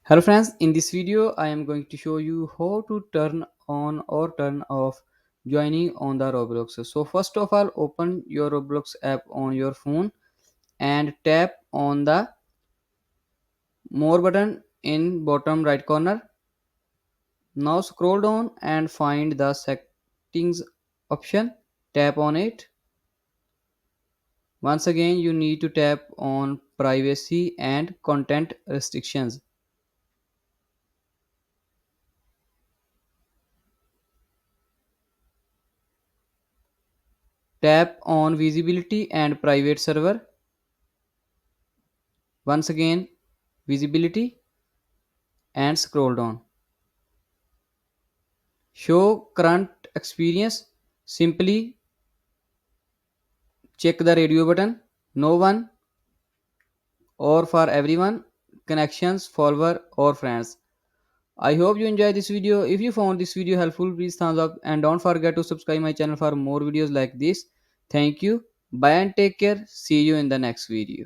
Hello friends, in this video I am going to show you how to turn on or turn off joining on the Roblox. So first of all, open your Roblox app on your phone and tap on the more button in bottom right corner. Now scroll down and find the settings option. Tap on it. Once again you need to tap on privacy and content restrictions. Tap on visibility and private server. Once again visibility and scroll down. Show current experience. Simply check the radio button. No one or for everyone. Connections, follower or friends. I hope you enjoyed this video. If you found this video helpful, please thumbs up and don't forget to subscribe my channel for more videos like this. Thank you. Bye and take care. See you in the next video.